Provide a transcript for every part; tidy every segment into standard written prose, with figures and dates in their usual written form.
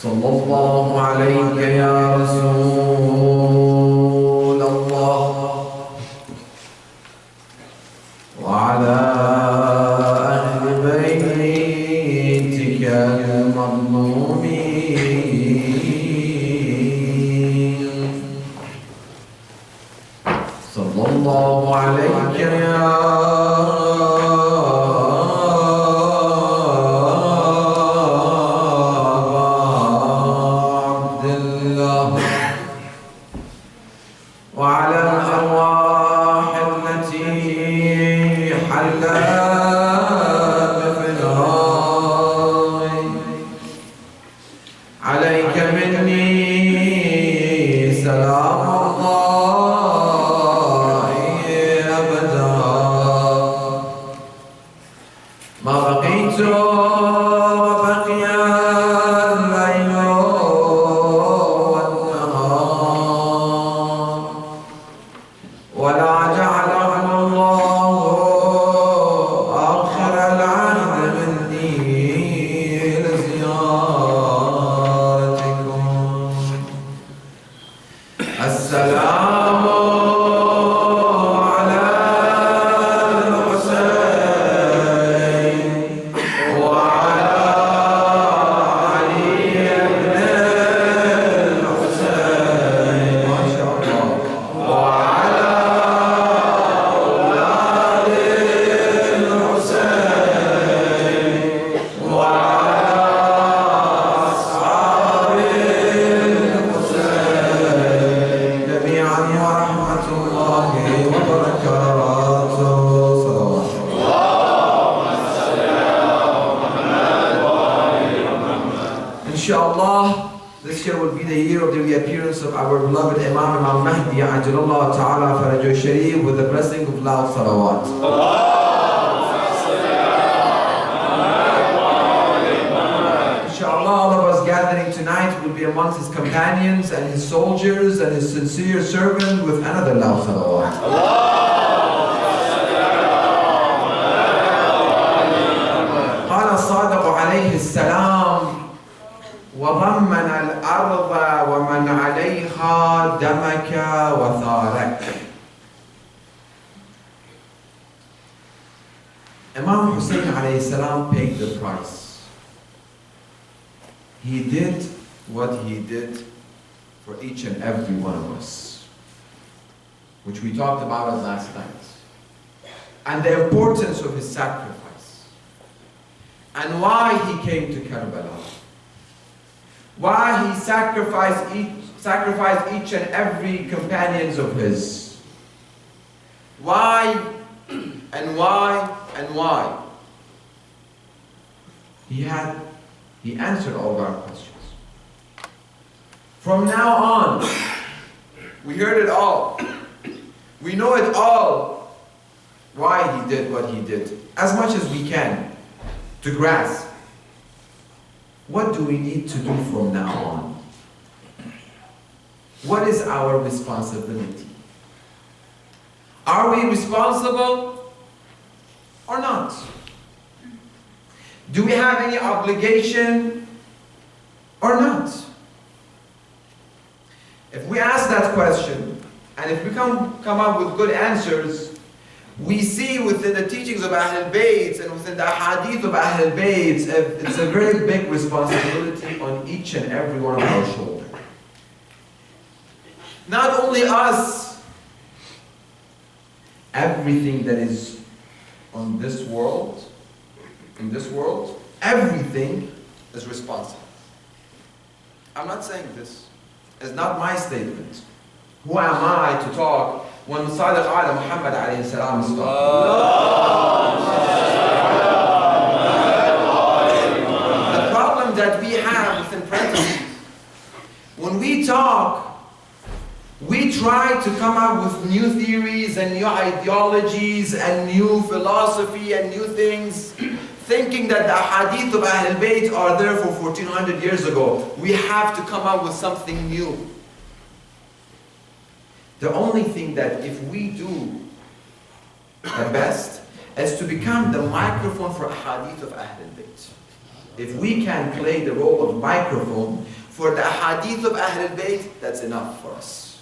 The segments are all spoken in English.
صلى الله عليك يا رسول الله وعلى أهل بيتك المظلومين صلى الله عليك يا وعلى الأرواح التي حلت بفنائي عليك مني سلام الله أبدا ما بقيت وبقي الليل ولا جعله الله آخر العهد مني لزيارتكم السلام على الحسين وعلى علي بن الحسين ما شاء الله وعلى Inshallah, this year will be the year of the reappearance of our beloved Imam Al-MAHDI Ajalallah Ta'ala Farajah Sharif with the blessing of loud salawat. Inshallah, all of us gathering tonight will be amongst his companions and his soldiers and his sincere servant with another loud salawat. قال الصادق عليه السلام وضمن الأرض ومن عليها دمك وثارك. Imam Hussein alayhi salam paid the price. He did what he did for each and every one of us, which we talked about last night, and the importance of his sacrifice, and why he came to Karbala. Why he sacrificed each and every companions of his. Why and why and why. He answered all of our questions. From now on, we heard it all. We know it all. Why he did what he did. As much as we can to grasp. What do we need to do from now on? What is our responsibility? Are we responsible or not? Do we have any obligation or not? If we ask that question, and if we come up with good answers, we see within the teachings of Ahl Bayt and within the hadith of Ahl Bayt, it's a very big responsibility on each and every one of our shoulders. Not only us, everything that is on this world, in this world, everything is responsible. I'm not saying this. It's not my statement. Who am I to talk when Sadiq ala Muhammad alayhi salam is talking? The problem that we have within parentheses, when we talk, we try to come up with new theories and new ideologies and new philosophy and new things, thinking that the hadith of Ahl Bayt are there for 1400 years ago. We have to come up with something new. The only thing that if we do the best is to become the microphone for hadith of Ahl Bayt. If we can play the role of microphone for the hadith of Ahl al-Bayt, that's enough for us.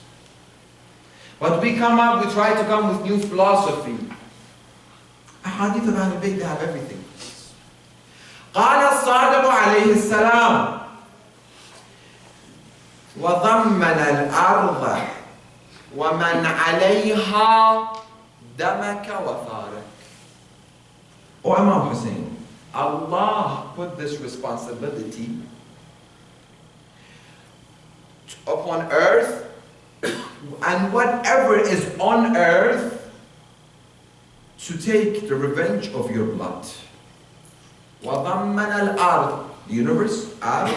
But we try to come with new philosophy. Hadith of Ahl al-Bayt, they have everything. قال الصادق عليه السلام وضمن الأرض ومن عليها دمك وثارك. O Imam Hussein, Allah put this responsibility upon earth and whatever is on earth to take the revenge of your blood. وَضَمَّنَ الْأَرْض, the universe, أرض,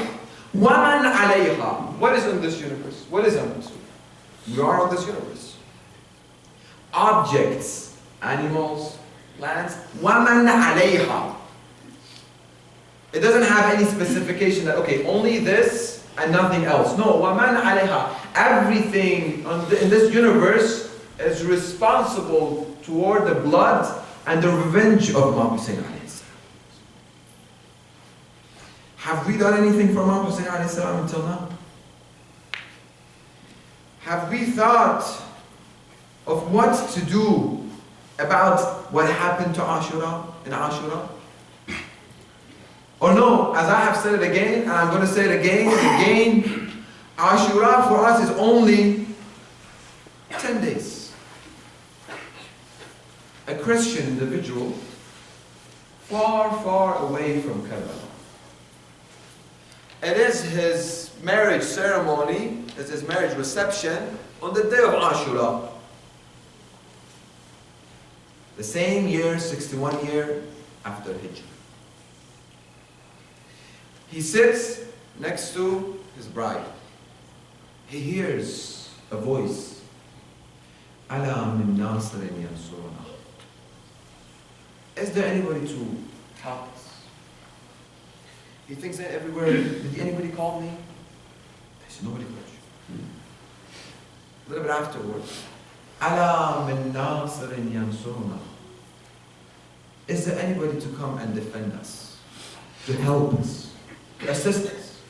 وَمَنْ عَلَيْهَا. What is in this universe? What is in this? We are on this universe. Objects, animals, plants, وَمَنْ عَلَيْهَا. It doesn't have any specification that, okay, only this and nothing else. No, وَمَنْ عَلَيْهَا. Everything in this universe is responsible toward the blood and the revenge of Imam Hussein alayhi salam. Have we done anything for Imam Hussein alayhi salam until now? Have we thought of what to do about what happened to Ashura, in Ashura? Or no, as I have said it again, and I'm going to say it again and again, Ashura for us is only 10 days. A Christian individual far, far away from Karbala. It is his marriage ceremony, it's his marriage reception on the day of Ashura. The same year, 61 year after Hijrah. He sits next to his bride. He hears a voice. أَلَا مِن نَاصِرٍ يَنْصُرُنَا. Is there anybody to help us? He thinks that everywhere, did anybody call me? There's nobody called you. A little bit afterwards. أَلَا مِن نَاصِرٍ يَنْصُرُنَا. Is there anybody to come and defend us? To help us? To assist us?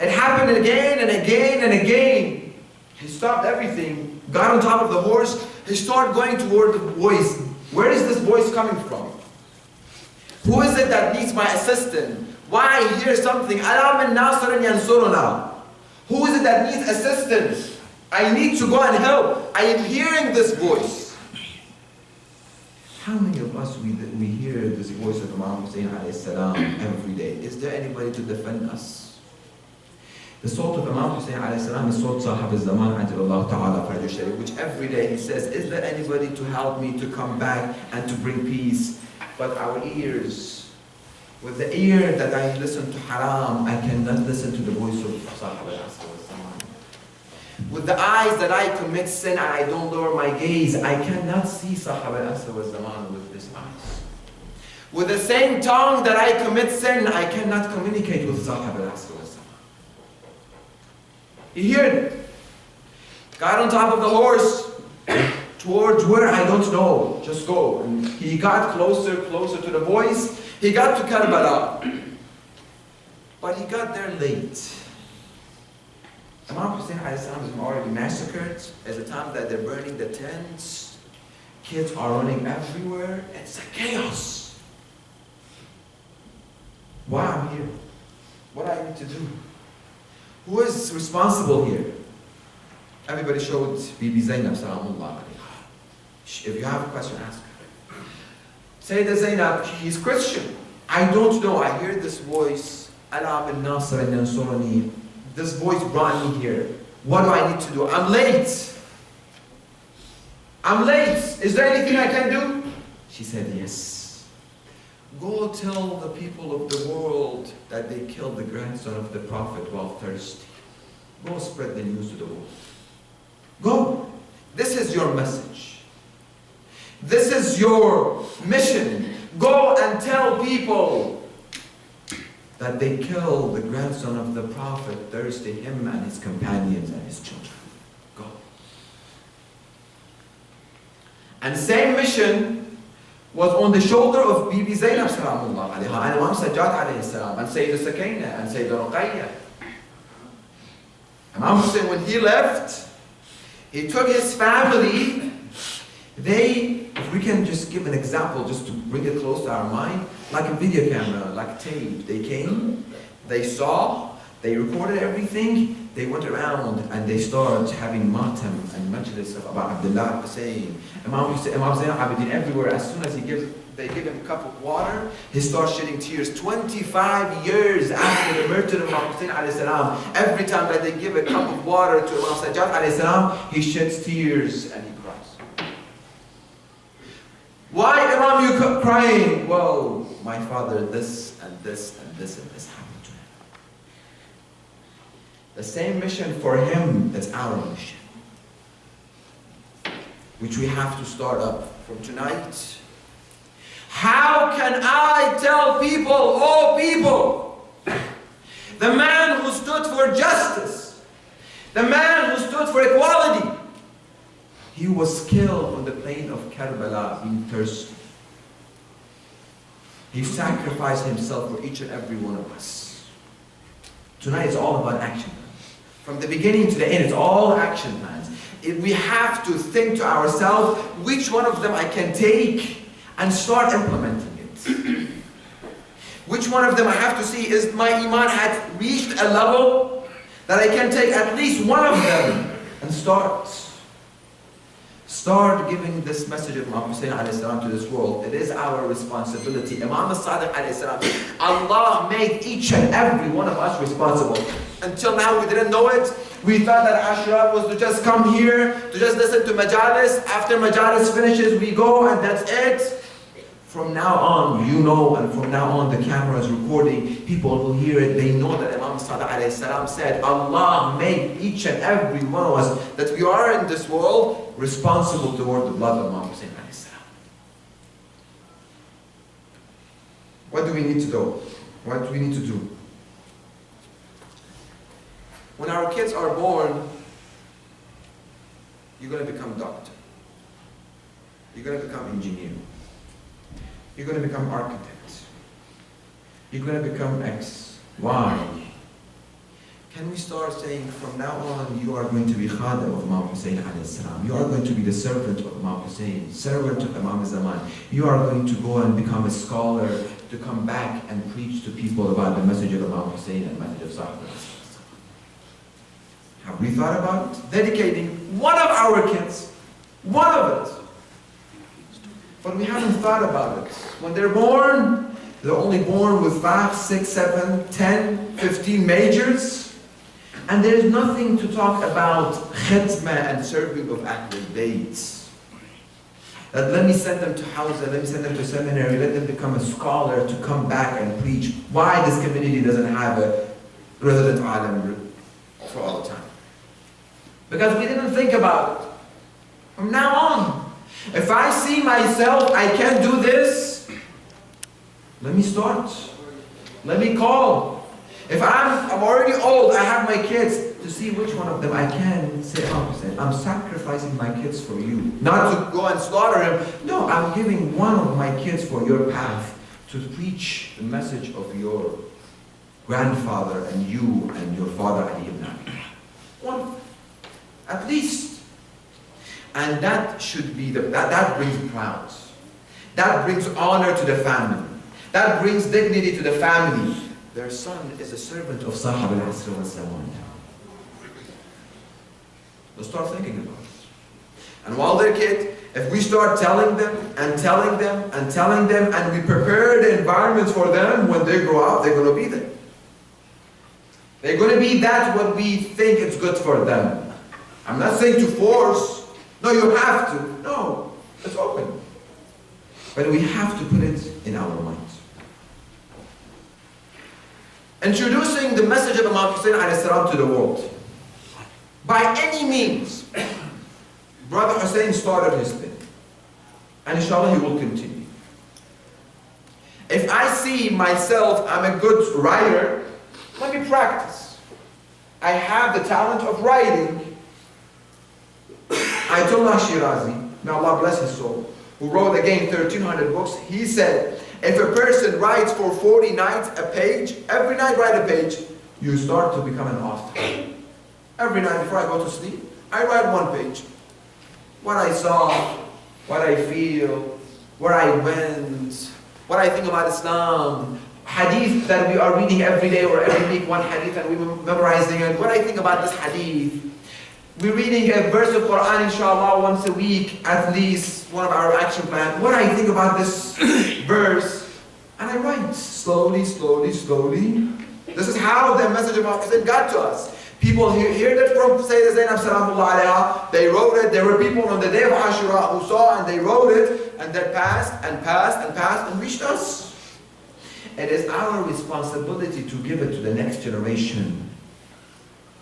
It happened again and again and again. He stopped everything, got on top of the horse, he started going toward the voice. Where is this voice coming from? Who is it that needs my assistance? Why I hear something? أَلَا مِن نَاصِرٍ يَنْصُرُنَا. Who is it that needs assistance? I need to go and help. I am hearing this voice. How many of us we hear this voice of Imam Hussein alayhi salam every day? Is there anybody to defend us? The salt of Imam Hussein alayhi salam is salt sahab al-zaman ajalullah ta'ala faraj al-sharif, which every day he says, is there anybody to help me to come back and to bring peace? But our ears, with the ear that I listen to haram, I cannot listen to the voice of sahab al-asr al-zaman. With the eyes that I commit sin and I don't lower my gaze, I cannot see sahab al-asr al-zaman with these eyes. With the same tongue that I commit sin, I cannot communicate with sahab al-asr al-zaman. He heard it. Got on top of the horse, towards where I don't know, just go. And he got closer to the voice. He got to Karbala. But he got there late. Imam Hussein is already massacred. At the time that they're burning the tents, kids are running everywhere. It's a chaos. Why I'm here? What I need to do? Who is responsible here? Everybody showed Bibi Zainab salamullah alayha. If you have a question, ask her. Sayyidah Zainab, he's Christian. I don't know. I hear this voice. Ala bin Nasr and Yansurani. This voice brought me here. What do I need to do? I'm late. I'm late. Is there anything I can do? She said, yes. Go tell the people of the world that they killed the grandson of the Prophet while thirsty. Go spread the news to the world. Go. This is your message. This is your mission. Go and tell people that they killed the grandson of the Prophet thirsty, him and his companions and his children. Go. And same mission was on the shoulder of Bibi Zainab salamullah alayha, and Imam Sajjad alayhi salam, and Sayyid Sakina, and Sayyid Ruqayya. Imam Hussein, when he left, he took his family. If we can just give an example, just to bring it close to our mind, like a video camera, like tape. They came, they saw, they recorded everything, they went around and they started having matam and majlis of Abu Abdullah Hussein. Imam Zain al-Abidin everywhere, as soon as they give him a cup of water, he starts shedding tears. 25 years after the murder of Imam Hussein alayhi salam, every time that they give a cup of water to Imam Sajjad alayhi salam, he sheds tears and he cries. Why, Imam, you crying? Well, my father, this and this and this and this happened to him. The same mission for him that's our mission, which we have to start up from tonight. How can I tell people, oh people, the man who stood for justice, the man who stood for equality, he was killed on the plain of Karbala, being thirsty. He sacrificed himself for each and every one of us. Tonight is all about action. From the beginning to the end, it's all action plans. We have to think to ourselves, which one of them I can take and start implementing it. Which one of them I have to see, is my iman had reached a level that I can take at least one of them and start giving this message of Imam Hussein to this world. It is our responsibility. Imam al-Sadiq, Allah made each and every one of us responsible. Until now we didn't know it. We thought that Ashura was to just come here, to just listen to majalis. After majalis finishes, we go and that's it. From now on, you know, and from now on the camera is recording, people will hear it, they know that Imam Sadiq said, Allah made each and every one of us that we are in this world responsible toward the blood of Imam Hussein. What do we need to do? What do we need to do? When our kids are born, you're going to become doctor. You're going to become engineer. You're going to become architect. You're going to become X. Why? Can we start saying from now on you are going to be Khadim of Imam Hussein alayhi salam. You are going to be the servant of Imam Hussein, servant of Imam Zaman. You are going to go and become a scholar to come back and preach to people about the message of Imam Hussein and the message of Sahaba. Have we thought about it? Dedicating one of our kids, one of it. But we haven't thought about it. When they're born, they're only born with 5, 6, 7, 10, 15 majors. And there's nothing to talk about khidmah and serving of Ahlul Bayt. That let me send them to Hawza, let me send them to seminary, let them become a scholar to come back and preach. Why this community doesn't have a resident alim for all the time? Because we didn't think about it. From now on, if I see myself, I can't do this, let me start. Let me call. If I'm already old, I have my kids, to see which one of them I can say, I'm sacrificing my kids for you. Not to go and slaughter him. No, I'm giving one of my kids for your path to preach the message of your grandfather and you and your father Ali ibn Abi. One, at least. And that should be, that brings pride. That brings honor to the family. That brings dignity to the family. Their son is a servant of Sahab al-Asr wa Zaman. Let's start thinking about it. And while they're kids, if we start telling them and telling them and telling them, and we prepare the environments for them, when they grow up, they're going to be there. They're going to be that what we think is good for them. I'm not saying to force. No, you have to. No, it's open. But we have to put it in our minds. Introducing the message of Imam Hussein to the world. By any means. Brother Hussein started his thing. And inshallah he will continue. If I see myself, I'm a good writer, let me practice. I have the talent of writing. Ayatollah Shirazi, may Allah bless his soul, who wrote again 1,300 books, he said, if a person writes for 40 nights a page, every night write a page, you start to become an author. Every night before I go to sleep, I write one page. What I saw, what I feel, where I went, what I think about Islam, hadith that we are reading every day or every week, one hadith and we're memorizing it, what I think about this hadith. We're reading a verse of Quran, inshallah, once a week, at least, one of our action plans. What I think about this verse, and I write slowly, slowly, slowly. This is how the message of Muhammad got to us. People heard it from Sayyidah Zainab Salamullah alayha. They wrote it. There were people on the day of Ashura who saw and they wrote it, and that passed and passed and passed and reached us. It is our responsibility to give it to the next generation.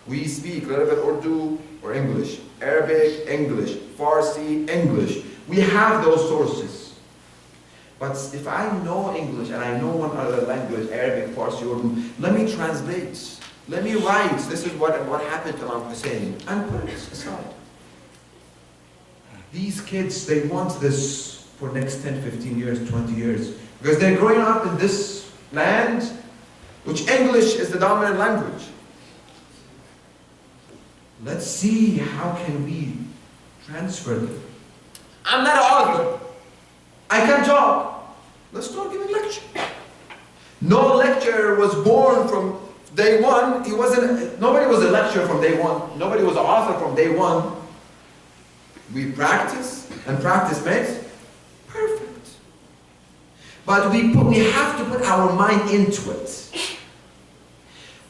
We speak a little bit Urdu or English, Arabic, English, Farsi, English. We have those sources. But if I know English and I know one other language, Arabic, Farsi, Urdu, let me translate. Let me write. This is what happened to Imam Hussein, and put it aside. These kids, they want this for next 10, 15 years, 20 years. Because they're growing up in this land, which English is the dominant language. Let's see how can we transfer them. I'm not an author. I can talk. Let's start giving lecture. No lecturer was born from day one. Nobody was a lecturer from day one. Nobody was an author from day one. We practice, and practice makes perfect. But we have to put our mind into it.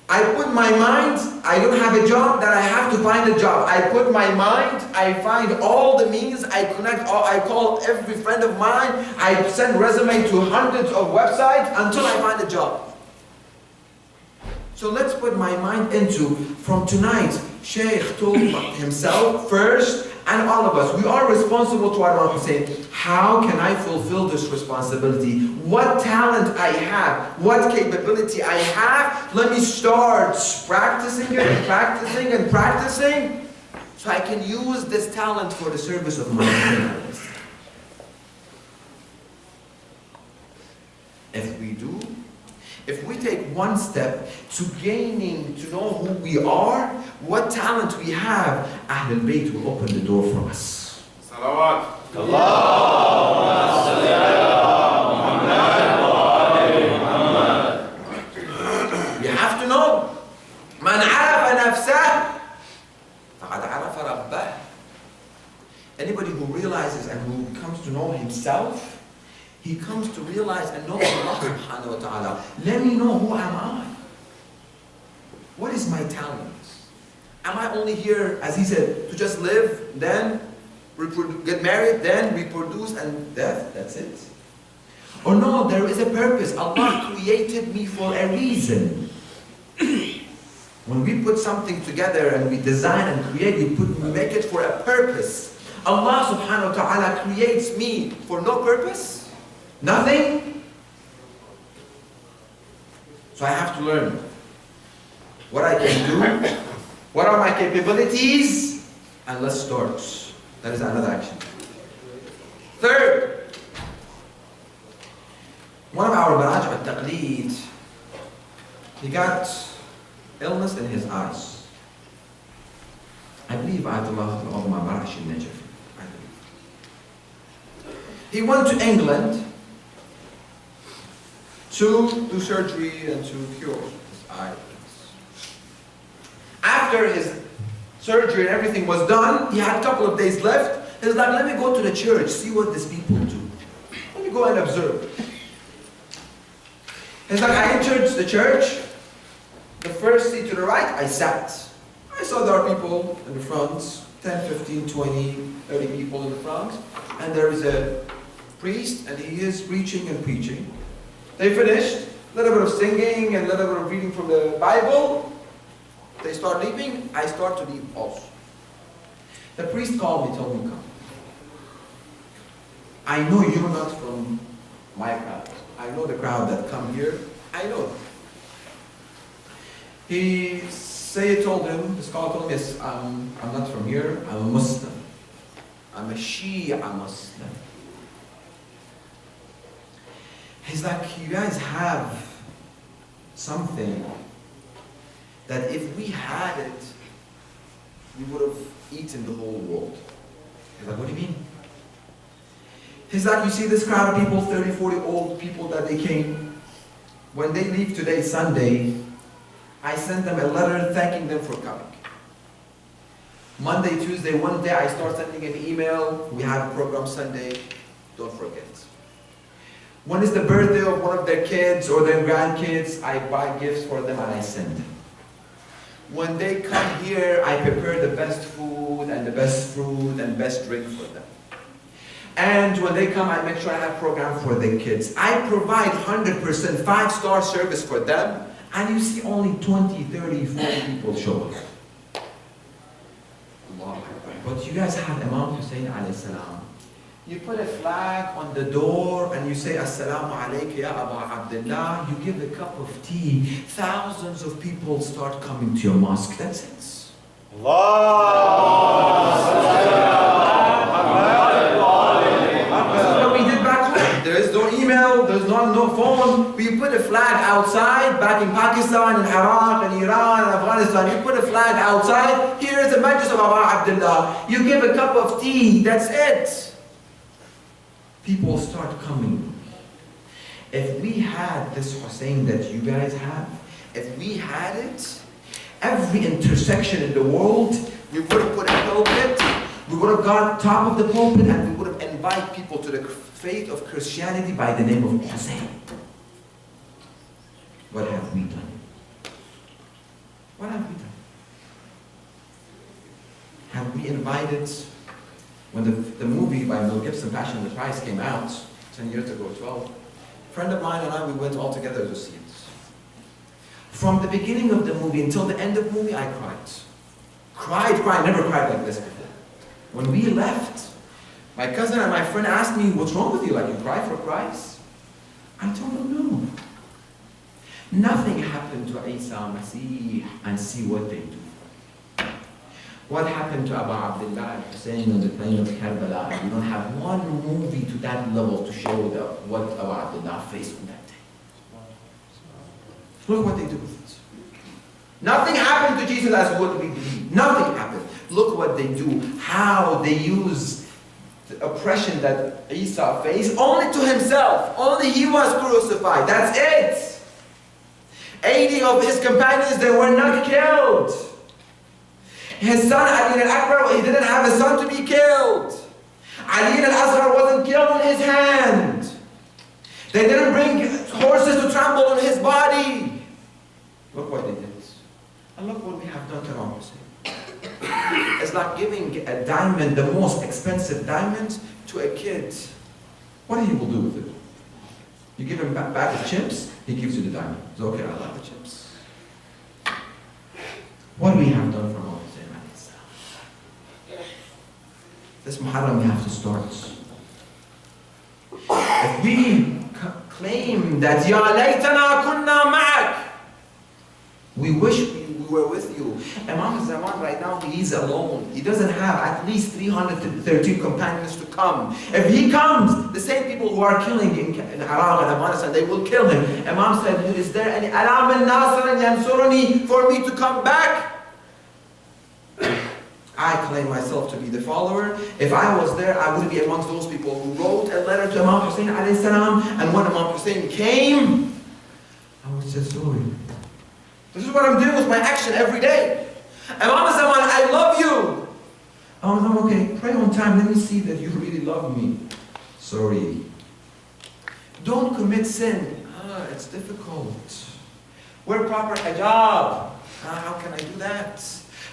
I put my mind, I don't have a job, that I have to find a job. I put my mind, I find all the means, I connect, I call every friend of mine, I send resume to hundreds of websites until I find a job. So let's put my mind into, from tonight, Shaykh told himself first, and all of us, we are responsible to our Imam Hussein. How can I fulfill this responsibility? What talent I have, what capability I have, let me start practicing it and practicing and practicing, so I can use this talent for the service of my parents. If we take one step to gaining, to know who we are, what talent we have, Ahlul Bayt will open the door for us. Salawat. You have to know. Man arafa nafsah, faqad arafa rabbah. Anybody who realizes and who comes to know himself, he comes to realize and know Allah subhanahu wa ta'ala. Let me know, who am I? What is my talent? Am I only here, as he said, to just live, then get married, then reproduce, and death? That's it. Or no, there is a purpose. Allah created me for a reason. When we put something together and we design and create, we make it for a purpose. Allah subhanahu wa ta'ala creates me for no purpose. Nothing. So I have to learn what I can do, what are my capabilities, and let's start. That is another action. Third, one of our Maraj al-Taqleed, he got illness in his eyes. I believe Ayatollah al-Uzma Marash al-Najaf. He went to England to do surgery and to cure his eyes. After his surgery and everything was done, he had a couple of days left. He was like, let me go to the church, see what these people do. Let me go and observe. He's like, I entered the church, the first seat to the right, I sat. I saw there are people in the front, 10, 15, 20, 30 people in the front, and there is a priest, and he is preaching and preaching. They finished, a little bit of singing and a little bit of reading from the Bible. They start leaving, I start to leave also. The priest called me, told me, come. I know you're not from my crowd. I know the crowd that come here. I know them. Told him, the scholar told me, yes, I'm not from here, I'm a Muslim. I'm a Shia Muslim. He's like, you guys have something that if we had it, we would have eaten the whole world. He's like, what do you mean? He's like, you see this crowd of people, 30, 40 old people that they came. When they leave today, Sunday, I sent them a letter thanking them for coming. Monday, Tuesday, one day I start sending an email. We have a program Sunday. Don't forget. When is the birthday of one of their kids or their grandkids, I buy gifts for them and I send. When they come here, I prepare the best food and the best fruit and best drink for them. And when they come, I make sure I have a program for their kids. I provide 100% 5-star service for them, and you see only 20, 30, 40 people show up. But you guys have Imam Hussein alayhi salam. You put a flag on the door and you say, Assalamu alayka ya Abu Abdullah. You give a cup of tea. Thousands of people start coming to your mosque. That's it. Allah. This is what we did back home. There is no email, there's no phone. We put a flag outside, back in Pakistan, in Iraq, and Iran, and Afghanistan. You put a flag outside. Here is the majlis of Abu Abdullah. You give a cup of tea. That's it. People start coming. If we had this Hussein that you guys have, if we had it, every intersection in the world, we would have put a pulpit, we would have got top of the pulpit, and we would have invited people to the faith of Christianity by the name of Hussein. What have we done? What have we done? Have we invited? When the movie by Mel Gibson, Passion of the Christ, came out 10 years ago, 12, a friend of mine and I, we went all together to see it. From the beginning of the movie until the end of the movie, I cried, never cried like this before. When we left, my cousin and my friend asked me, what's wrong with you? Like, you cry for Christ? I told them, no. Nothing happened to Isa Masih, and see what they do. What happened to Abu Abdullah Hussein on the plain of Karbala? We don't have one movie to that level to show what Abu Abdullah faced on that day. Look what they do with it. Nothing happened to Jesus as what we believe. Nothing happened. Look what they do. How they use the oppression that Isa faced only to himself. Only he was crucified. That's it. 80 of his companions, they were not killed. His son Ali al-Akbar, he didn't have a son to be killed. Ali al-Asghar wasn't killed in his hand. They didn't bring horses to trample on his body. Look what they did. And look what we have done to Imam Hussein. It's like giving a diamond, the most expensive diamond, to a kid. What do you will do with it? You give him a bag of chips, he gives you the diamond. It's okay, I like the chips. What do we have done for Imam Hussein? This Muharram we have to start. If we claim that Ya laytana kunna ma'ak, we wish we were with you. Imam Zaman right now, he's alone. He doesn't have at least 313 companions to come. If he comes, the same people who are killing in Iraq and Afghanistan, they will kill him. Imam said, is there any alam al-nasr yansuruni for me to come back? I claim myself to be the follower. If I was there, I would be amongst those people who wrote a letter to Imam Hussein alayhi salam, and when Imam Hussein came, I would say, sorry. This is what I'm doing with my action every day. Imam Zaman, I love you. Imam Zaman, okay, pray on time, let me see that you really love me. Sorry. Don't commit sin. It's difficult. Wear proper hijab. How can I do that?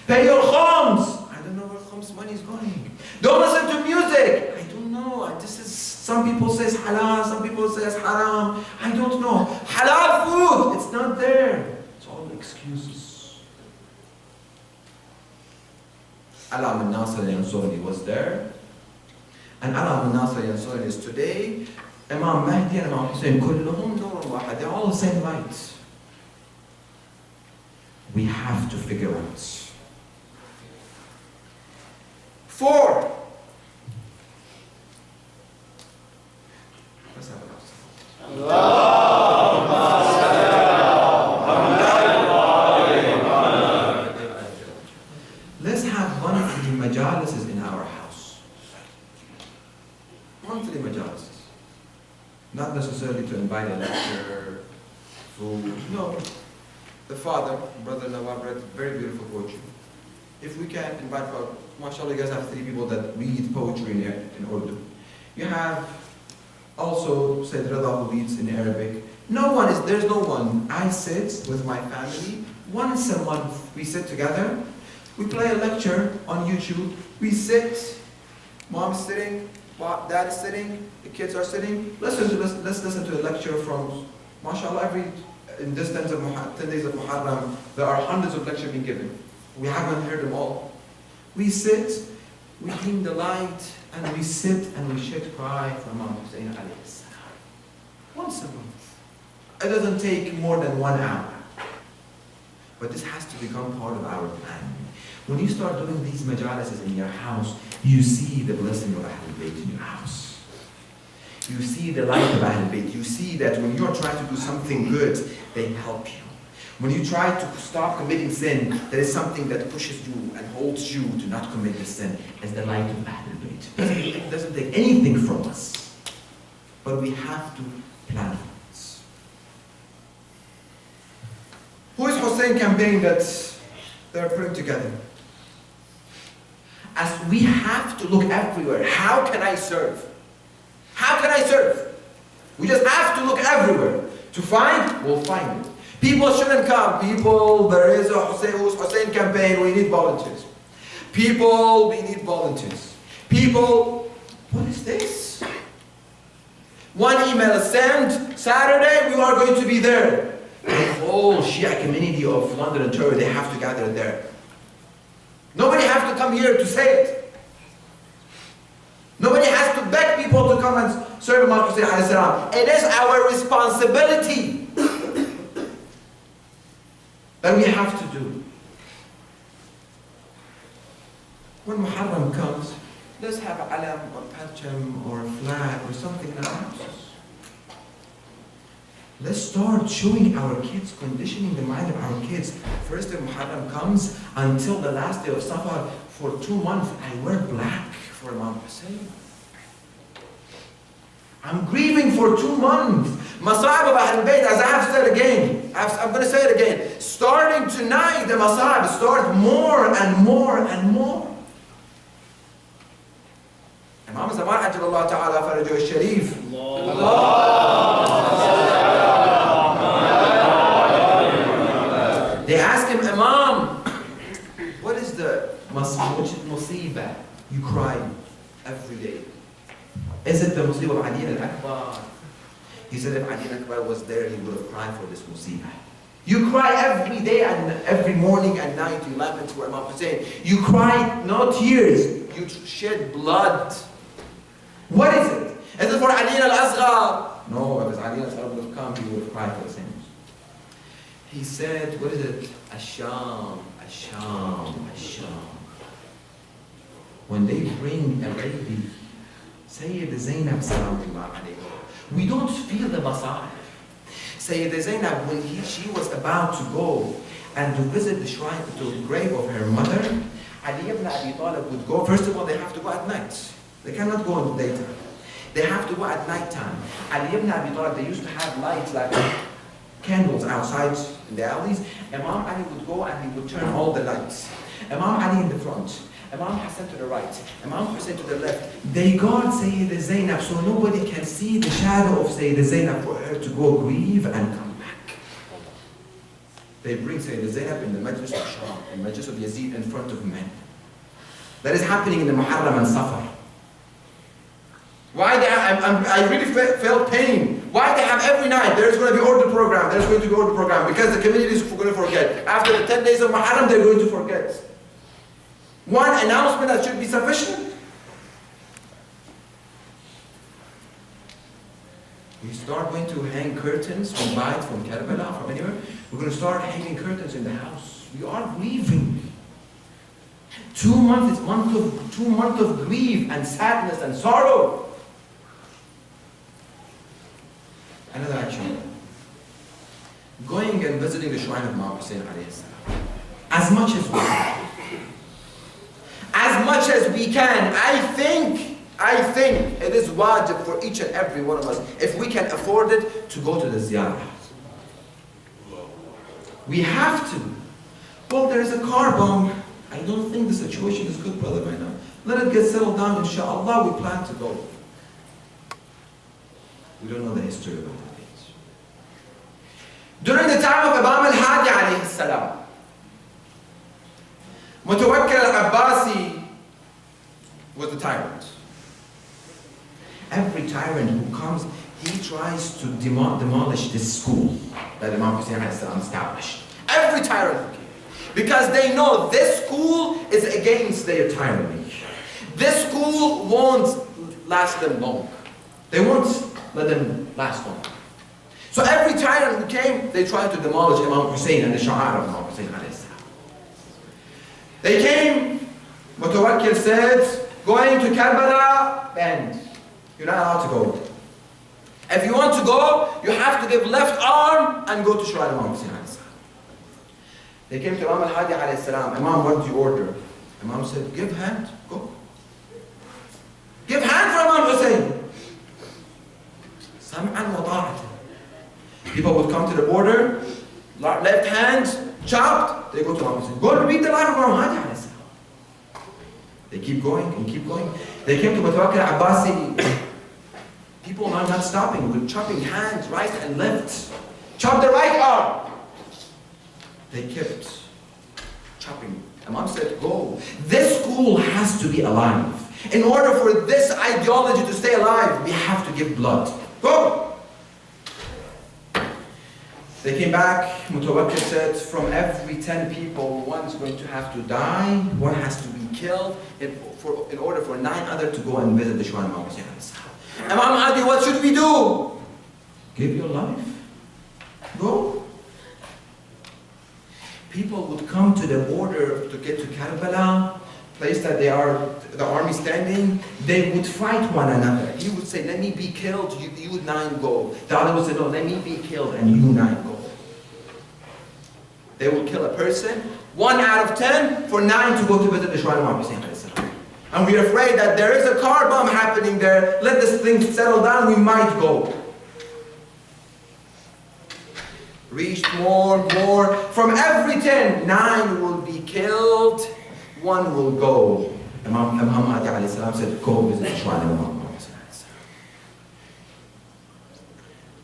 Pay your khams. I don't know where khams money is going. Don't listen to music. I don't know. This is, some people say it's halal, some people say it's haram. I don't know. Halal food, it's not there. It's all excuses. Alam al-Nasr al-Yansurani was there. And Alam al-Nasr al-Yansurani is today. Imam Mahdi and Imam Hussein, kulluhum nurun wahid. They're all the same light. We have to figure out. 4. Let's have it Let's have monthly majalises in our house. Monthly majalises. Not necessarily to invite a lecturer, food. No. The father, Brother Nawab, read very beautiful poetry. If we can invite, mashallah, you guys have 3 people that read poetry in Urdu. You have also Sayyid Rada who reads in Arabic. There's no one. I sit with my family once a month. We sit together. We play a lecture on YouTube. We sit. Mom's sitting. Dad is sitting. The kids are sitting. Let's listen to a lecture from, mashallah, in this 10 days of Muharram, there are hundreds of lectures being given. We haven't heard them all. We sit, we dim the light, and we sit and we shed cry for Imam Hussein alayhi salam. Once a month. It doesn't take more than 1 hour. But this has to become part of our plan. When you start doing these majalises in your house, you see the blessing of Ahlul Bayt in your house. You see the light of Ahlul Bayt. You see that when you're trying to do something good, they help you. When you try to stop committing sin, there is something that pushes you and holds you to not commit the sin. It's the light of Ahlul Bayt. It doesn't take anything from us. But we have to plan for this. Who is Hussein campaign that they're putting together? As we have to look everywhere. How can I serve? How can I serve? We just have to look everywhere. To find, we'll find it. People shouldn't come. People, there is a Hussein campaign, we need volunteers. People, we need volunteers. People, what is this? One email sent, Saturday we are going to be there. The whole Shia community of London and Turkey, they have to gather there. Nobody has to come here to say it. Nobody has to beg people to come and serve Imam Hussein alayhi salam. It is our responsibility that we have to do. When Muharram comes, let's have a alam or patcham or a flag or something in our houses. Let's start showing our kids, conditioning the mind of our kids. First day Muharram comes until the last day of Safar. For 2 months, I wear black for Imam Hussein. I'm grieving for 2 months. Masa'ib of Ahlul Bayt, as I have said again, I'm going to say it again. Starting tonight, the Masa'ib start more and more and more. Imam Zaman Ajjalallahu Ta'ala Farajuh al-Sharif. They ask him, Imam, what is the musibah you cry every day? Is it the musibah of Ali al-Akbar? He said if Ali al-Akbar was there, he would have cried for this musibah. You cry every day and every morning and night, you lament for Imam Hussein. You cry, no tears, you shed blood. What is it? Is it for Ali al-Asghar? No, if Ali al-Asghar would have come, he would have cried for the same. He said, what is it? Asham, Asham, Asham. When they bring a lady, Sayyid Zainab sallallahu alayhi, we don't feel the masa'ib. Sayyid Zainab, when she was about to go and to visit the shrine, to the grave of her mother, Ali ibn Abi Talib would go. First of all, they have to go at night. They cannot go in the daytime. They have to go at night time. Ali ibn Abi Talib, they used to have lights like candles outside in the alleys. Imam Ali would go and he would turn all the lights. Imam Ali in the front, Imam Hassan to the right, Imam Hussein to the left. They guard Sayyid Zainab so nobody can see the shadow of Sayyid Zainab for her to go grieve and come back. They bring Sayyid Zainab in the Majlis of Shah, in the Majlis of Yazid in front of men. That is happening in the Muharram and Safar. Why they have, I really felt pain. Why they have every night, there's going to be order program, there's going to be order program, because the community is going to forget. After the 10 days of Muharram, they're going to forget. One announcement that should be sufficient. We start going to hang curtains from Bait, from Karbala, from anywhere. We're going to start hanging curtains in the house. We are grieving. 2 months is 2 months of grief and sadness and sorrow. Another action. Going and visiting the shrine of Imam Hussein alayhi salam. As much as we can. As much as we can. I think it is wajib for each and every one of us, if we can afford it, to go to the ziyarah. We have to. Well, there is a car bomb. I don't think the situation is good, brother, right now. Let it get settled down, inshallah, we plan to go. We don't know the history about it. During the time of Imam al-Mahdi alayhi salam, Mutawakkil al-Abbasi was a tyrant. Every tyrant who comes, he tries to demolish this school that Imam Hussein alayhi salam established. Every tyrant who came. Because they know this school is against their tyranny. This school won't last them long. They won't let them last long. So every tyrant who came, they tried to demolish Imam Hussein and the Sha'ar of Imam Hussein alayhi salam. They came, Mutawakkil said, going to Karbala, banned. You're not allowed to go. If you want to go, you have to give left arm and go to Shrine of Imam Hussein alayhi salam. They came to Imam al-Hadi alayhi salam. Imam, what do you order? Imam said, give hand, go. Give hand for Imam Hussein. Sam'an wa ta'atan. People would come to the border, left hand, chopped, they go to Imam Hussein. Go and read the life of Imam al-Hadi alayhi salam. They keep going and keep going. They came to Mutawakkil al-Abbasi. People are not stopping, with chopping hands right and left. Chop the right arm. They kept chopping. Imam said, go. This school has to be alive. In order for this ideology to stay alive, we have to give blood. Go! They came back. Mutawakkil said, from every 10 people, one's going to have to die, one has to be killed, in order for 9 others to go and visit the Shrine of Imam Hussein. Imam Hadi, what should we do? Give your life. Go. People would come to the border to get to Karbala, place that they are, the army standing, they would fight one another. He would say, let me be killed, you 9 go. The other would say, no, let me be killed and you 9 go. They would kill a person, 1 out of 10, for 9 to go to visit the Shrine of Imam Hussein. And we're afraid that there is a car bomb happening there, let this thing settle down, we might go. Reached more. From every 10, 9 will be killed, 1 will go. Imam Hadi alayhi salam said, go visit the Shrine of Imam Hussein.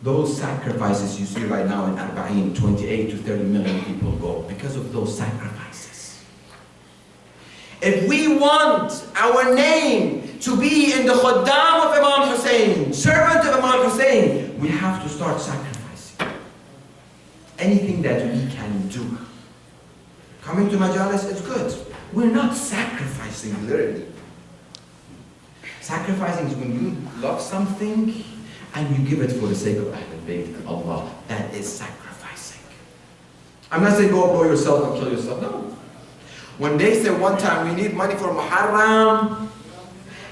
Those sacrifices you see right now in Arba'in, 28 to 30 million people go because of those sacrifices. If we want our name to be in the Khuddam of Imam Hussein, servant of Imam Hussein, we have to start sacrificing. Anything that we can do. Coming to Majalis is good. We're not sacrificing literally. Sacrificing is when you love something and you give it for the sake of Ahlul Bayt and Allah. That is sacrificing. I'm not saying go blow yourself and kill yourself. No. When they say one time we need money for Muharram,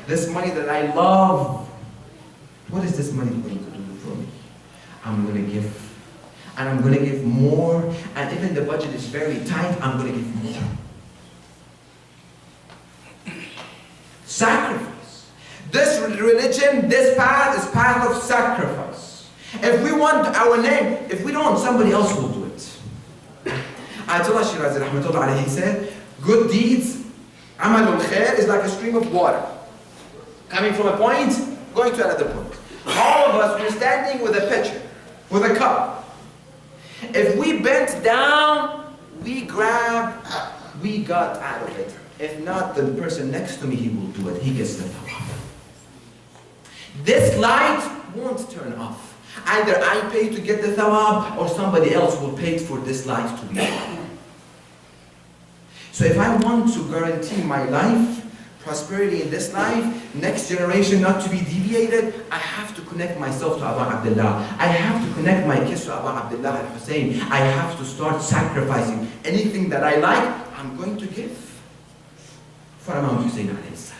this money that I love, what is this money going to do for me? I'm going to give. And I'm going to give more. And even the budget is very tight, I'm going to give more. Sacrifice. This religion, this path is path of sacrifice. If we want our name, if we don't, somebody else will do it. Ayatollah Shirazi rahmatullah alayhi said, good deeds, amalul khair, is like a stream of water. Coming from a point, going to another point. All of us, we're standing with a pitcher, with a cup. If we bent down, we grab, we got out of it. If not, the person next to me, he will do it. He gets the thawab. This light won't turn off. Either I pay to get the thawab, or somebody else will pay for this light to be on. So if I want to guarantee my life, prosperity in this life, next generation not to be deviated, I have to connect myself to Abu Abdullah. I have to connect my kids to Abu Abdullah al-Hussein. I have to start sacrificing. Anything that I like, I'm going to give for Imam Hussein alayhi salam.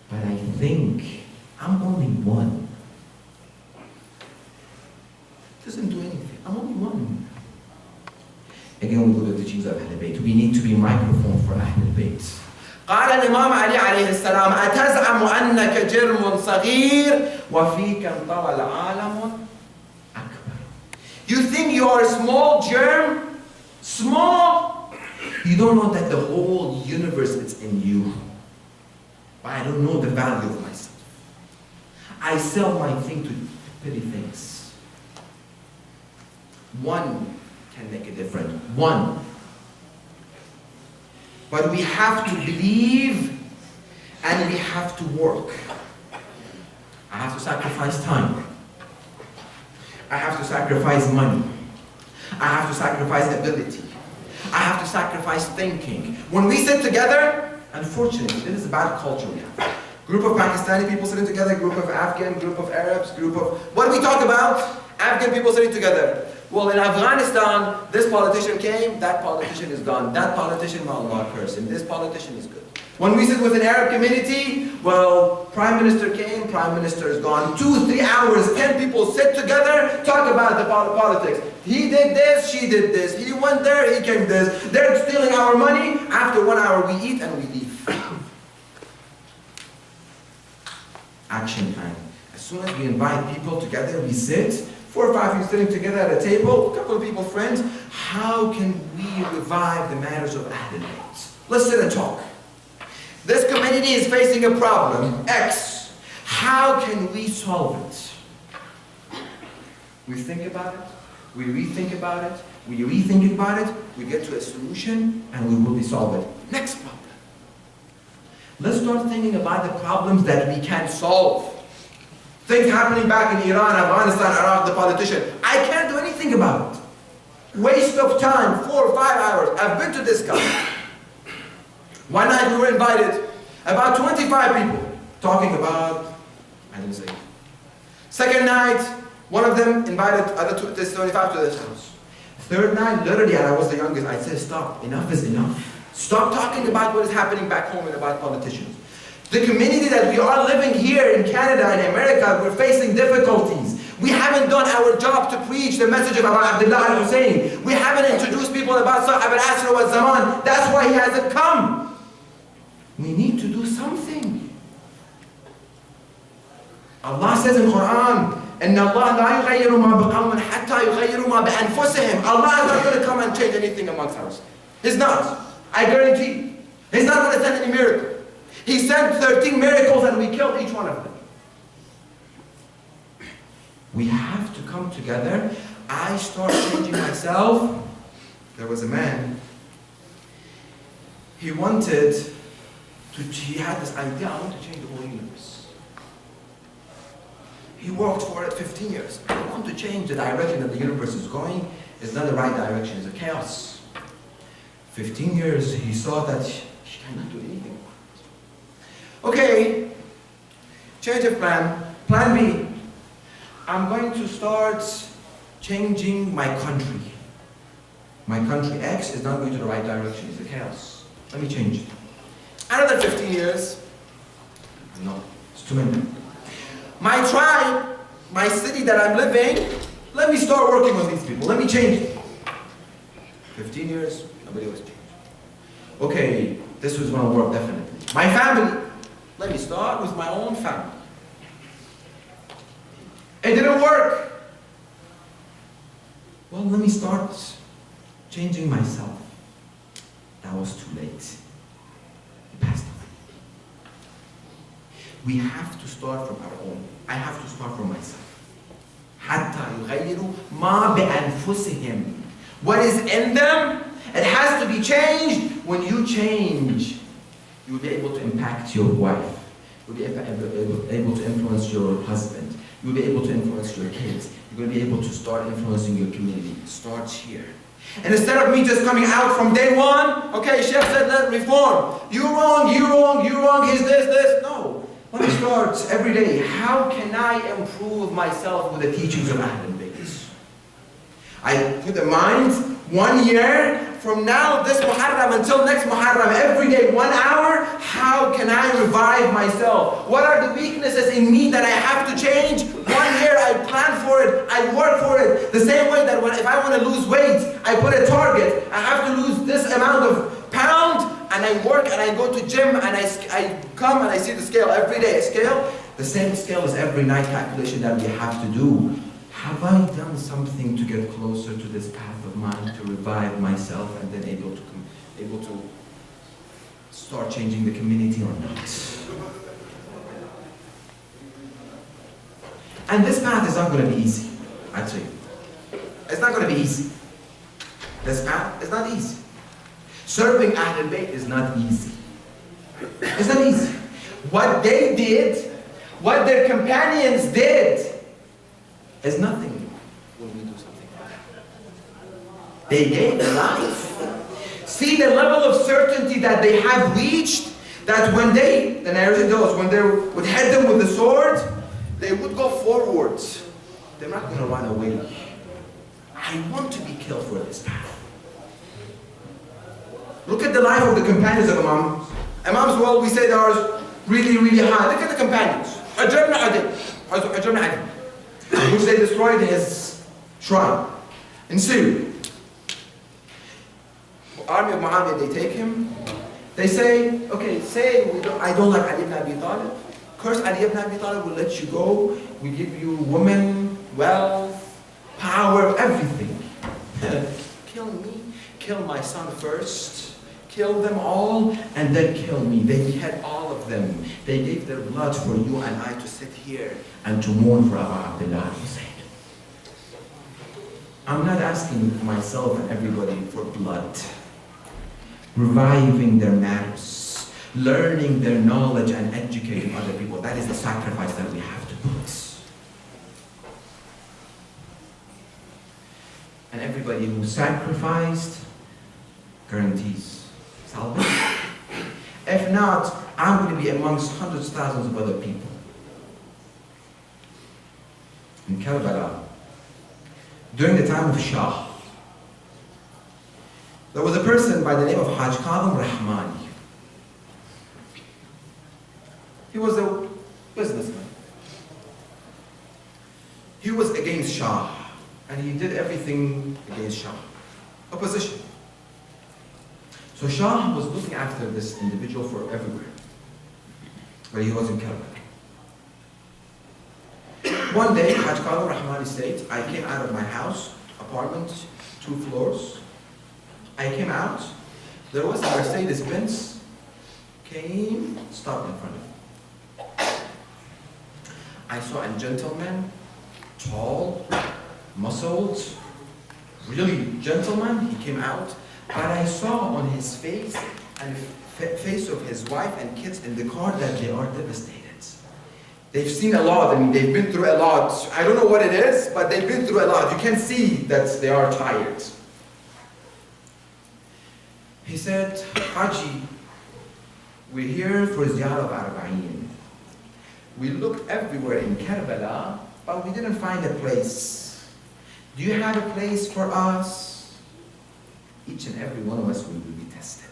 But I think I'm only one. It doesn't do anything. I'm only one. Again, we go to the teachings of Ahl al-Bayt. We need to be microphone for Ahl al-Bayt. قال الإمام علي عليه السلام أتزعم أنك جرم صغير وفيك انطوى العالم أكبر. You think you are a small germ? Small? You don't know that the whole universe is in you. But I don't know the value of myself. I sell my thing to petty things. One can make a difference. One. But we have to believe and we have to work. I have to sacrifice time. I have to sacrifice money. I have to sacrifice ability. I have to sacrifice thinking. When we sit together, unfortunately, this is a bad culture we have. Group of Pakistani people sitting together, group of Afghan, group of Arabs, group of... What do we talk about? Afghan people sitting together. Well, in Afghanistan, this politician came, that politician is gone. That politician, Allah curse him. This politician is good. When we sit with an Arab community, well, Prime Minister came, Prime Minister is gone. 2-3 hours, 10 people sit together, talk about the politics. He did this, she did this. He went there, he came this. They're stealing our money. After 1 hour, we eat and we leave. Action plan. As soon as we invite people together, we sit. 4 or 5 of you sitting together at a table, a couple of people, friends. How can we revive the matters of Ahl al-Bayt? Let's sit and talk. This community is facing a problem, X. How can we solve it? We think about it, we rethink about it, we rethink about it, we get to a solution, and we will solve it. Next problem. Let's start thinking about the problems that we can solve. Things happening back in Iran, Afghanistan, Iraq, the politician. I can't do anything about it. Waste of time, 4 or 5 hours. I've been to this guy. One night we were invited, about 25 people, talking about, I didn't say. Second night, one of them invited other 25 to this house. Third night, literally, and I was the youngest, I said, stop, enough is enough. Stop talking about what is happening back home and about politicians. The community that we are living here in Canada and America, we're facing difficulties. We haven't done our job to preach the message of Abu Abdullah al-Hussein. We haven't introduced people about Sahab al-Asr wa Zaman. That's why he hasn't come. We need to do something. Allah says in Quran, إِنَّ اللَّهَ لَا يُغَيِّرُ مَا بِقَوْمٍ حَتَّى يُغَيِّرُ مَا بِأَنفُسِهِمْ. Allah is not going to come and change anything amongst us. He's not. I guarantee. He's not going to send any miracle. He sent 13 miracles and we killed each one of them. We have to come together. I start changing myself. There was a man. He had this idea, I want to change the whole universe. He worked for it 15 years. I want to change the direction that the universe is going. It's not the right direction, it's a chaos. 15 years, he saw that he cannot do anything. Okay, change of plan. Plan B. I'm going to start changing my country. My country X is not going to the right direction, it's a chaos. Let me change it. Another 15 years. No, it's too many. My tribe, my city that I'm living, let me start working with these people. Let me change it. 15 years, nobody was changed. Okay, this was going to work definitely. My family. Let me start with my own family. It didn't work. Well, let me start changing myself. That was too late. It passed away. We have to start from our own. I have to start from myself. حَتَّى يُغَيِّرُوا مَا بِأَنفُسِهِمْ. What is in them, it has to be changed. When you change, you will be able to impact your wife. You'll be able to influence your husband. You'll be able to influence your kids. You're going to be able to start influencing your community. Start here. And instead of me just coming out from day one, okay, Shaikh said let reform. You're wrong, you're wrong, you're wrong, he's this. No. Let me start every day. How can I improve myself with the teachings of Ahl al-Bayt? I put in mind, 1 year, from now, this Muharram until next Muharram, every day, 1 hour, how can I revive myself? What are the weaknesses in me that I have to change? 1 year, I plan for it, I work for it. The same way that if I want to lose weight, I put a target. I have to lose this amount of pound, and I work and I go to gym and I come and I see the scale every day. A scale, the same scale as every night calculation that we have to do. Have I done something to get closer to this path of mine, to revive myself, and then able to start changing the community or not? And this path is not going to be easy, actually. It's not going to be easy. This path is not easy. Serving Ahlul Bayt is not easy. It's not easy. What they did, what their companions did, is nothing when we do something like that. They gave their life. See the level of certainty that they have reached, that when the narrative goes, when they would hit them with the sword, they would go forwards. They're not going to run away. I want to be killed for this path. Look at the life of the companions of Imams. Imams, well, we say they are really, really high. Look at the companions. Hajr ibn Adi, which they destroyed his shrine in Syria. The army of Muhammad, they take him. They say, okay, I don't like Ali ibn Abi Talib. Curse Ali ibn Abi Talib, will let you go. We give you women, wealth, power, everything. Kill me, kill my son first. Kill them all, and then kill me. They had all of them. They gave their blood for you and I to sit here and to mourn for Abu Abdullah Hussein. I'm not asking myself and everybody for blood. Reviving their matters, learning their knowledge and educating other people. That is the sacrifice that we have to put. And everybody who sacrificed guarantees salvation. If not, I'm going to be amongst hundreds of thousands of other people. In Karbala, during the time of Shah, there was a person by the name of Haj Qadim Rahmani. He was a businessman. He was against Shah, and he did everything against Shah. Opposition. So Shah was looking after this individual for everywhere, but he was in Karbala. One day, Haj Qadim Rahmani said, I came out of my house, apartment, 2 floors. I came out, there was a Mercedes Benz, came, stopped in front of me. I saw a gentleman, tall, muscled, really gentleman. He came out, but I saw on his face and face of his wife and kids in the car that they are devastated. They've seen a lot, they've been through a lot. I don't know what it is, but they've been through a lot. You can see that they are tired. He said, Haji, we're here for Ziyarah of Arba'in. We looked everywhere in Karbala, but we didn't find a place. Do you have a place for us? Each and every one of us will be tested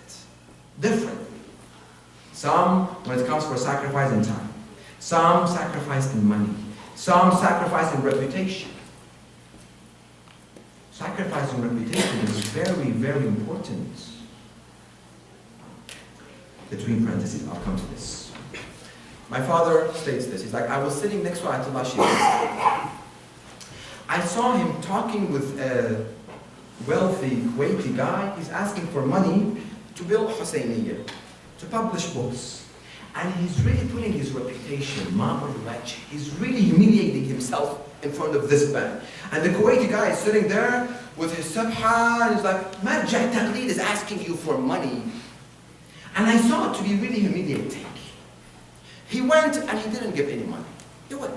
differently. Some, when it comes for sacrifice in time. Some sacrifice in money. Some sacrifice in reputation. Sacrificing reputation is very, very important. Between parentheses, I'll come to this. My father states this. He's like, I was sitting next to Ayatollah Shaikh. I saw him talking with a wealthy Kuwaiti guy. He's asking for money to build Husseiniya, to publish books. And he's really putting his reputation, he's really humiliating himself in front of this man. And the Kuwaiti guy is sitting there with his sabha, and he's like, Marja' Taqleed is asking you for money. And I saw it to be really humiliating. He went and he didn't give any money. He went.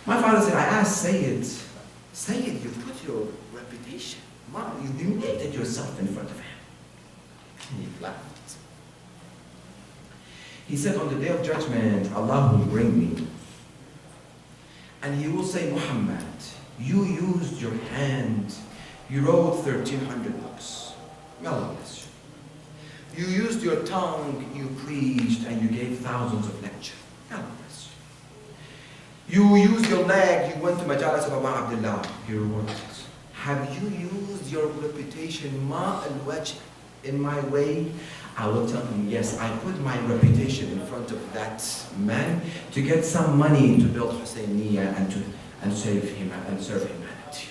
My father said, I asked Sayyid, you put your reputation, Mom, you humiliated yourself in front of him. And he laughed. He said, on the day of judgment, Allah will bring me. And he will say, Muhammad, you used your hand You wrote 1,300 books. May Allah bless you. You used your tongue, you preached, and you gave thousands of lectures. May Allah bless you. You used your leg, you went to Majalis of Abu Abdullah. You rewarded. Have you used your reputation, ma al-wajh, in my way? I will tell him, yes, I put my reputation in front of that man to get some money to build Husseiniya and save him and serve humanity.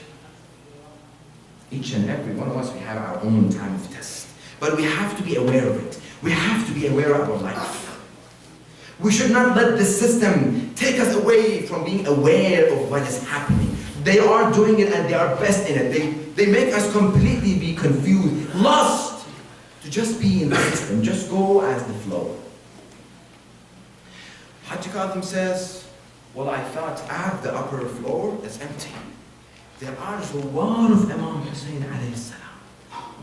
Each and every one of us, we have our own time of test. But we have to be aware of it. We have to be aware of our life. We should not let this system take us away from being aware of what is happening. They are doing it and they are best in it. They make us completely be confused, lost. To just be in the system, just go as the flow. Haji Kadhim says, well, I thought the upper floor is empty. There are Zawar of Imam Hussein alayhi salam.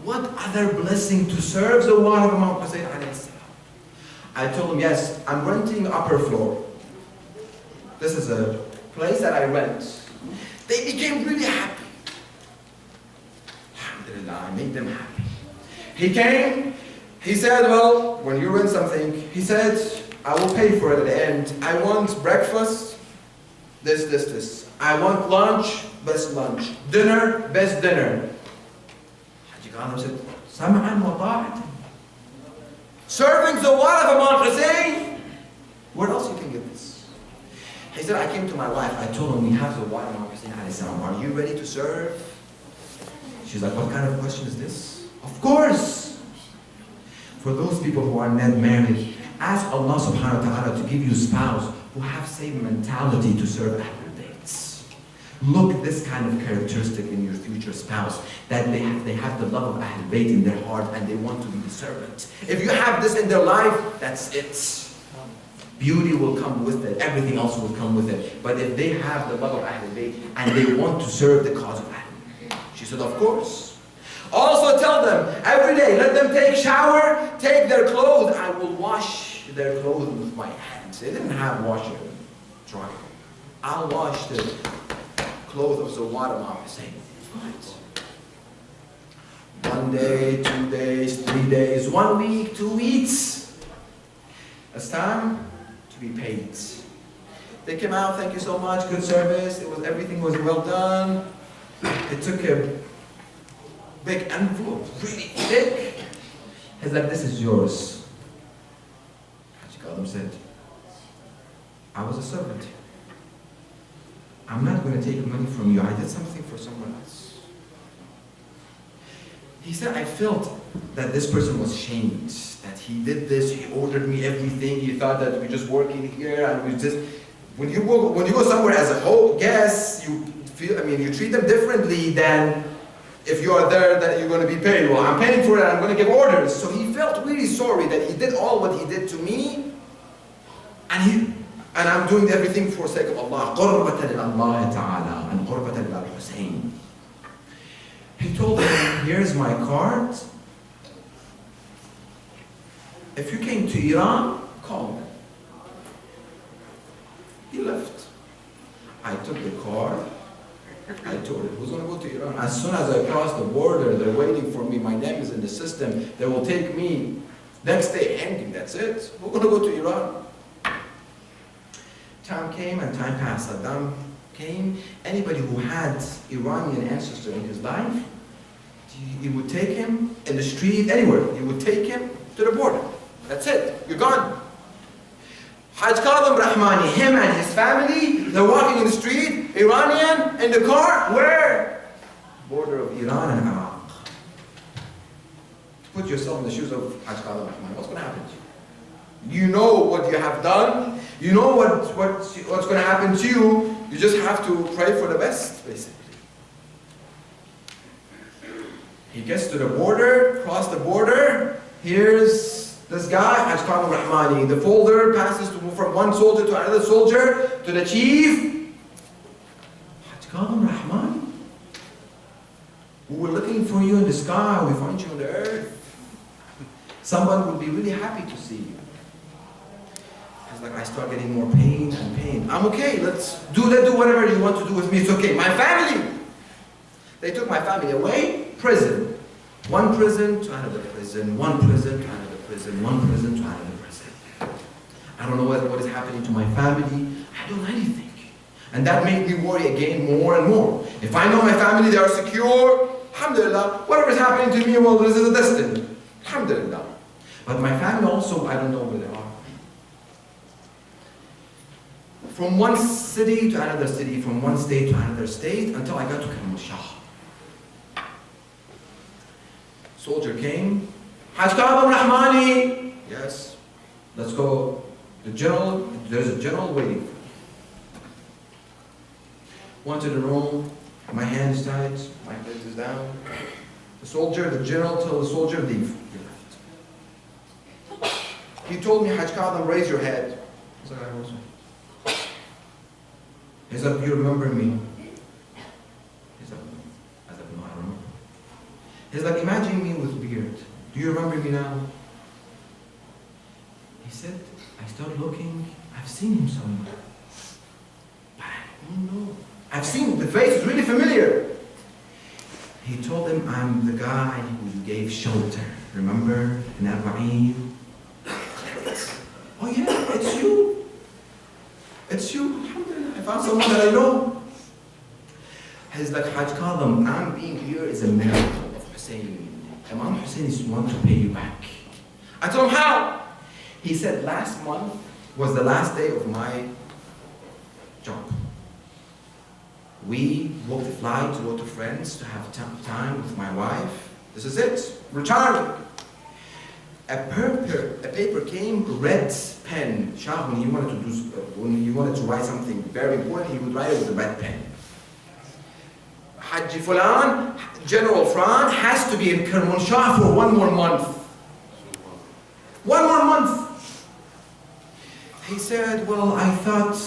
What other blessing to serve Zawar of Imam Hussein alayhi salam? I told him, yes, I'm renting upper floor. This is a place that I rent. They became really happy. Alhamdulillah, I made them happy. He came, he said, well, when you rent something, he said, I will pay for it at the end. I want breakfast, this. I want lunch, best lunch. Dinner, best dinner. Haji Kadhim said, Sam'an wa ta'atan. Serving the word of Imam Hussein. Where else you can get this? He said, I came to my wife. I told him, we have the word of Imam Hussein alayhi salam. Are you ready to serve? She's like, what kind of question is this? Of course! For those people who are not married, ask Allah subhanahu wa ta'ala to give you a spouse who have same mentality to serve Ahlul Bayt. Look this kind of characteristic in your future spouse, that they have the love of Ahlul Bayt in their heart and they want to be the servant. If you have this in their life, that's it. Beauty will come with it, everything else will come with it. But if they have the love of Ahlul Bayt and they want to serve the cause of Ahlul Bayt, she said, of course. Also tell them, every day, let them take shower, take their clothes. I will wash their clothes with my hands. They didn't have washer, dryer. I'll wash the clothes of Zawar Imam Hussein. Right. 1 day, 2 days, 3 days, 1 week, 2 weeks. It's time to be paid. They came out, thank you so much, good service. Everything was well done. It took a big envelope, really thick. He's like, this is yours. Haji Kadhim said, I was a servant. I'm not going to take money from you. I did something for someone else. He said, I felt that this person was shamed, that he did this, he ordered me everything, he thought that we're just working here and we just, when you go somewhere as a whole guest, you feel, you treat them differently than if you are there that you're going to be paid. Well, I'm paying for it, I'm going to give orders. So he felt really sorry that he did all what he did to me, and I'm doing everything for the sake of Allah. قُرْبَةً لِلَّهِ تَعَالَى and قُرْبَةً لِلْحُسَيْنِ. He told him, here's my card. If you came to Iran, call me. He left. I took the card. I told him, who's going to go to Iran? As soon as I cross the border, they're waiting for me. My name is in the system. They will take me. Next day, hanging. That's it. We're going to go to Iran. Time came and time passed. Saddam came. Anybody who had Iranian ancestor in his life, he would take him in the street, anywhere. He would take him to the border. That's it. You're gone. Haj Kadhim Rahmani, him and his family, they're walking in the street, Iranian, in the car, where? Border of Iran and Iraq. Put yourself in the shoes of Haj Kadhim Rahmani. What's going to happen to you? You know what you have done. You know what's going to happen to you. You just have to pray for the best, basically. He gets to the border, cross the border. Here's this guy, Haj Kadhim Rahmani. The folder passes from one soldier to another soldier to the chief. Haj Kadhim Rahmani, we were looking for you in the sky. We found you on the earth. Someone will be really happy to see you. It's like I start getting more pain and pain. I'm okay. Let's do whatever you want to do with me. It's okay. My family, They took my family away, prison. One prison to another prison, one prison to another prison, one prison to another prison. I don't know what is happening to my family. I don't know anything. And that made me worry again more and more. If I know my family, they are secure, alhamdulillah, whatever is happening to me, well, this is a destiny. Alhamdulillah. But my family also, I don't know where they are. From one city to another city, from one state to another state, until I got to Shah. Soldier came. Haj Kadam Rahmani. Yes. Let's go. The general, there's a general waiting for me. Went to the room. My hand is tied. My head is down. The general told the soldier, leave. He left. He told me, Haj Kadam, raise your head. I said, I was. He said, you remember me? He said, no, I remember. He's like, imagine me with beard. Do you remember me now? He said, I started looking, I've seen him somewhere. But I don't know. I've seen the face is really familiar. He told him, I'm the guy who gave shelter. Remember in Arba'een? Oh yeah, it's you. It's you. I found someone that I know. He's like, Haj Kadam, I'm being here is a miracle of Hussein. Imam Hussein is want to pay you back. I told him how? He said last month was the last day of my job. We booked a flight to go to France to have time with my wife. This is it, retiring. A paper came, red pen. Shah, when he wanted to write something very important, he would write it with a red pen. Haji Fulan, General Fran, has to be in Kermanshah for 1 more month. 1 more month. He said, well, I thought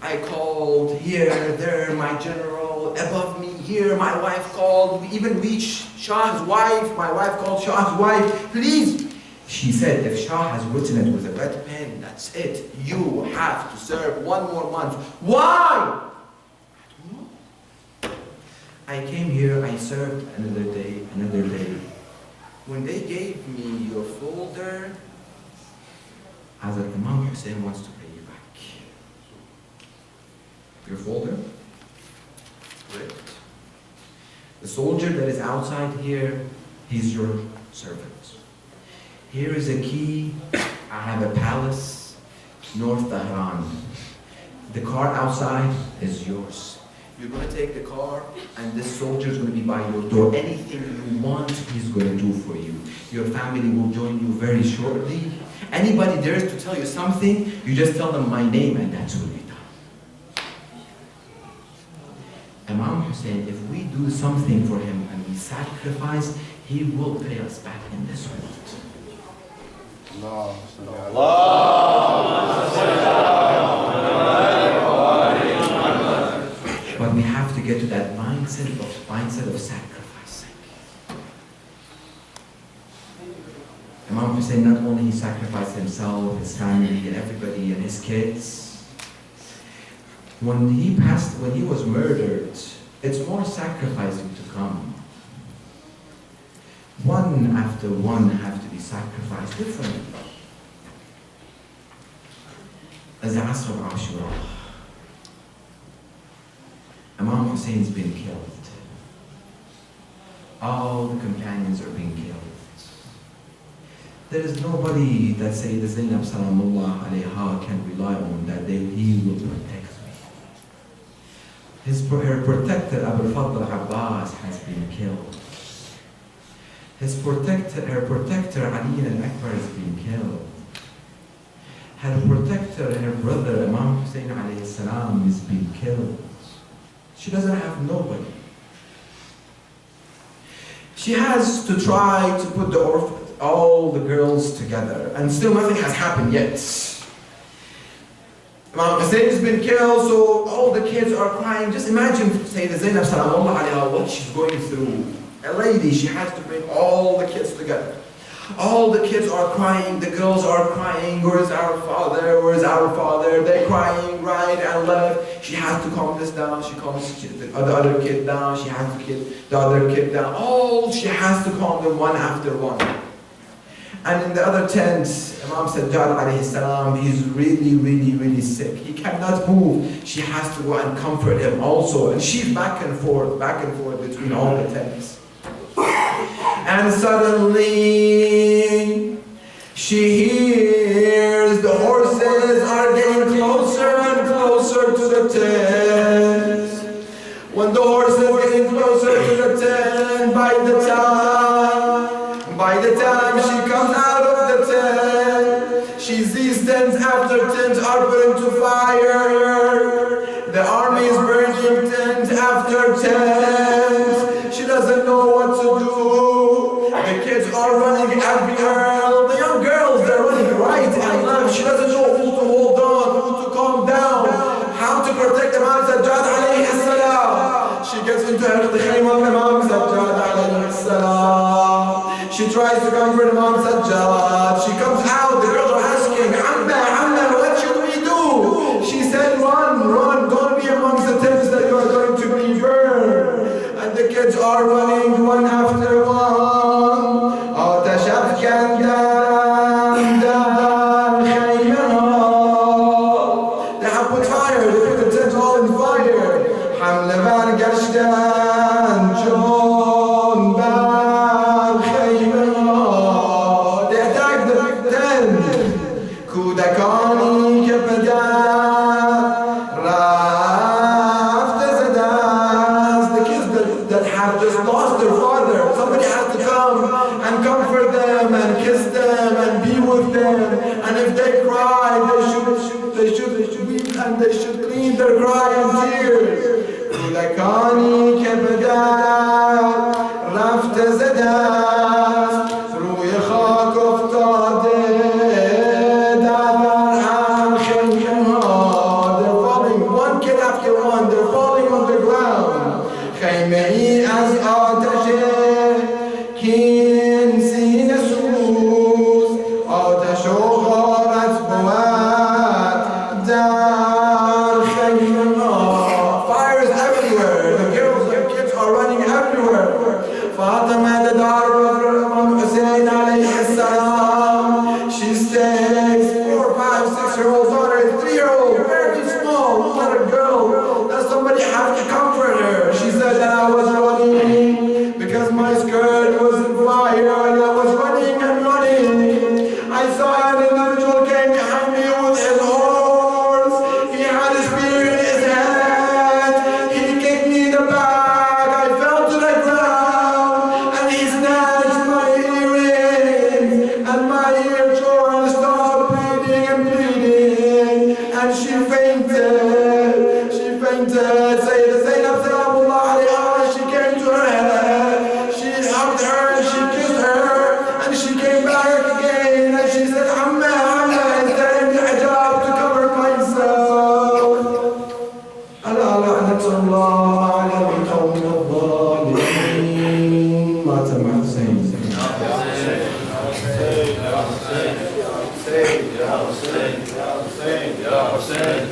I called here, there, my general, above me, here, my wife called, we even reached Shah's wife, my wife called Shah's wife, please. She said, if Shah has written it with a red pen, that's it. You have to serve 1 more month. Why? I don't know. I came here, I served another day, another day. When they gave me your folder, Hazrat Imam Hussein wants to pay you back. Your folder? Great. The soldier that is outside here, he's your servant. Here is a key. I have a palace, North Tehran. The car outside is yours. You're going to take the car, and this soldier is going to be by your door. Anything you want, he's going to do for you. Your family will join you very shortly. Anybody dares to tell you something, you just tell them my name, and that's what we do. Imam Hussein, if we do something for him and we sacrifice, he will pay us back in this world. But we have to get to that mindset of sacrificing. Imam Hussein, not only he sacrificed himself, his family, and everybody, and his kids. When he was murdered, it's more sacrificing to come. One after one have to be sacrificed differently. As the Asr of Ashura, Imam Hussein's been killed. All the companions are being killed. There is nobody that Sayyida Zainab Salamullah alayha can rely on that he will protect me. Her protector Abu Fadl Abbas has been killed. Her protector Ali al-Akbar has been killed. Her protector, her brother Imam Hussein alayhi salam is being killed. She doesn't have nobody. She has to try to put all the girls together, and still nothing has happened yet. Imam Hussein has been killed, so all the kids are crying. Just imagine Sayyida Zainab Salamullah alayha, what she's going through. A lady, she has to bring all the kids together. All the kids are crying, the girls are crying, where's our father, where's our father? They're crying right and left. She has to calm this down, she calms the other kid down, she has to get the other kid down. All she has to calm them one after one. And in the other tent, Imam Sajjad alayhi salam, he's really sick. He cannot move. She has to go and comfort him also. And she's back and forth between all the tents. And suddenly, she hears the horses are getting closer and closer to the tent. When the horses are getting closer to the tent, by the time she comes out of the tent, she sees tents after tents are put into fire. The army is burning tent after tent. She doesn't know what to do. The kids are running everywhere. The young girls, they're running right and left. She doesn't know who to hold on, who to calm down, how to protect Imam Sajjad alayhi salam. She gets into her khayma of Imam Sajjad alayhi salam. She tries to comfort Imam Sajjad. She comes out, the girls are asking, Amma, what should we do? She said, run, don't be amongst the tents that you are going to be burned. And the kids are running one after one. They have put fire, they put the tents all in fire. They attacked the tent. Kudakani kepada the kids that have just lost their father. Somebody has to come and comfort them and kiss them and be with them. And if they cry, they should weep and they should clean their cry and tears. Kulakani kebeda rafte zedas ruy khak uftade davar al khayma. They're falling one kid after one. They're falling on the ground. Khaymei az atashe kin sin suz atasho gharat buat dar khayma. Fire is everywhere. The girls and kids are running everywhere. Fatima, the daughter of Imam Hussein alayhi salam, she stays 4, 5, 6-year-old daughter, 3-year-old, very small, little girl. That somebody have to comfort her. She said that I was running because my skirt was in fire and I was running and running. I saw an individual came behind me with his horse. He had his spear in his hand. He kicked me in the back. I fell to the ground and he snatched my earrings and my ear tore and started bleeding and bleeding. And she fainted. Sayyidah Zainab Salamullah alayha, she came to her head. She hugged her and she kissed her and she came back again and she said, Amma, is there any hijab to cover myself? Ala la'natullah ala al-qawmi al-zalimin. Mata Hussein.